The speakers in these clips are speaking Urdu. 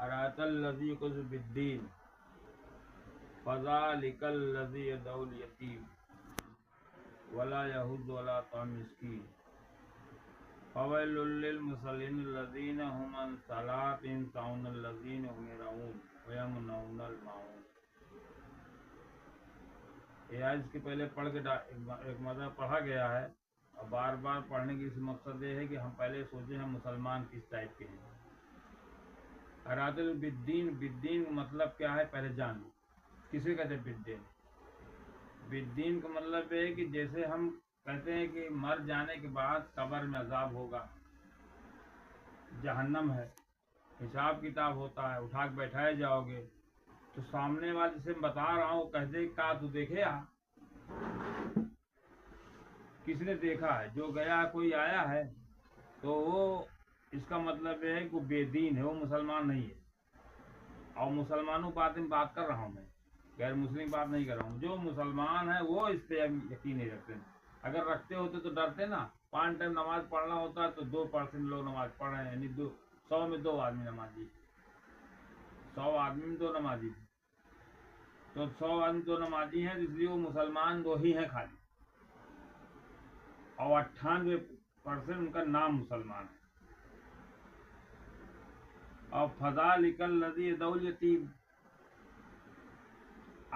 ارأیت الذی یکذب بالدین فذلک الذی یدعو الیتیم ولا یحض علی طعام المسکین فویل للمصلین الذین هم عن صلاتهم ساہون الذین هم یراؤون ویمنعون الماعون۔ یہ آج کے پہلے پڑھ کے ایک مرتبہ پڑھا گیا ہے، اور بار بار پڑھنے کی اس مقصد یہ ہے کہ ہم پہلے سوچیں ہم مسلمان کس ٹائپ کے ہیں۔ اراد بالدین، بالدین کا مطلب کیا ہے پہلے جان لو۔ کسے کہتے ہیں بالدین؟ بالدین کا مطلب یہ ہے کہ جیسے ہم کہتے ہیں کہ مر جانے کے بعد قبر میں عذاب ہوگا، جہنم ہے، حساب کتاب ہوتا ہے، اٹھا کے بیٹھائے جاؤ گے، تو سامنے والے سے بتا رہا ہوں کہتے کا تو دیکھے آ کس نے دیکھا ہے؟ جو گیا کوئی آیا ہے، تو وہ اس کا مطلب یہ ہے کہ وہ بے دین ہے، وہ مسلمان نہیں ہے۔ اور مسلمانوں بات میں بات کر رہا ہوں، میں غیر مسلم بات نہیں کر رہا ہوں۔ جو مسلمان ہے وہ اس پہ یقین نہیں رکھتے۔ اگر رکھتے ہوتے تو ڈرتے نا۔ 5 ٹائم نماز پڑھنا ہوتا ہے تو 2% لوگ نماز پڑھ رہے ہیں، یعنی 100 میں 2 آدمی نمازی، 100 آدمی میں 2 نمازی، تو 100 آدمی 2 نمازی ہیں، اس لیے وہ مسلمان 2 ہی ہیں خالی، اور 98% ان کا نام مسلمان ہے۔ اور فذلک الذی یدعو الیتیم،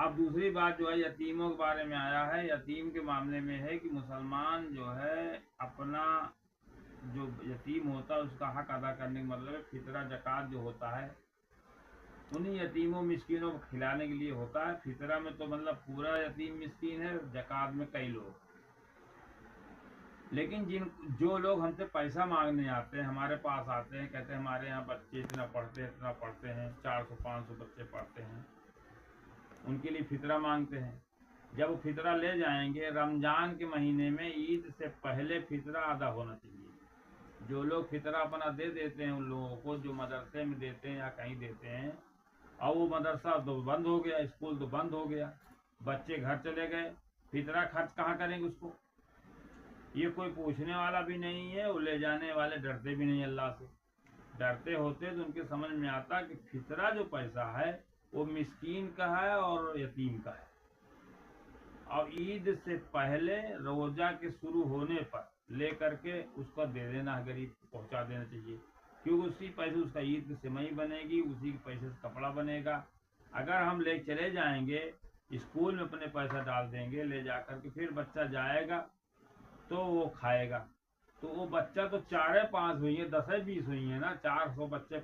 اب دوسری بات جو ہے یتیموں کے بارے میں آیا ہے۔ یتیم کے معاملے میں ہے کہ مسلمان جو ہے اپنا جو یتیم ہوتا ہے اس کا حق ادا کرنے کا مطلب ہے فطرہ زکوٰۃ جو ہوتا ہے انہیں یتیموں مسکینوں کو کھلانے کے لیے ہوتا ہے۔ فطرہ میں تو مطلب پورا یتیم مسکین ہے، زکوٰۃ میں کئی لوگ۔ لیکن جو لوگ ہم سے پیسہ مانگنے آتے ہیں، ہمارے پاس آتے ہیں، کہتے ہیں ہمارے یہاں بچے اتنا پڑھتے ہیں 400-500 بچے پڑھتے ہیں، ان کے لیے فطرہ مانگتے ہیں۔ جب وہ فطرہ لے جائیں گے، رمضان کے مہینے میں عید سے پہلے فطرہ ادا ہونا چاہیے۔ جو لوگ فطرہ اپنا دے دیتے ہیں ان لوگوں کو جو مدرسے میں دیتے ہیں یا کہیں دیتے ہیں، اور وہ مدرسہ تو بند ہو گیا، اسکول تو بند ہو گیا، بچے گھر چلے گئے، فطرہ خرچ کہاں کریں گے اس کو؟ یہ کوئی پوچھنے والا بھی نہیں ہے، وہ لے جانے والے ڈرتے بھی نہیں اللہ سے۔ ڈرتے ہوتے تو ان کے سمجھ میں آتا کہ فطرہ جو پیسہ ہے وہ مسکین کا ہے اور یتیم کا ہے، اور عید سے پہلے روزہ کے شروع ہونے پر لے کر کے اس کو دے دینا، غریب کو پہنچا دینا چاہیے، کیونکہ اسی پیسے اس کا عید کی سیوئی بنے گی، اسی کے پیسے سے کپڑا بنے گا۔ اگر ہم لے چلے جائیں گے اسکول میں اپنے پیسہ ڈال دیں گے لے جا کر کے، پھر بچہ جائے گا تو وہ کھائے گا، تو وہ بچہ تو 4-5 ہوئی ہیں، 10-20 ہوئی ہیں نا، 400 بچے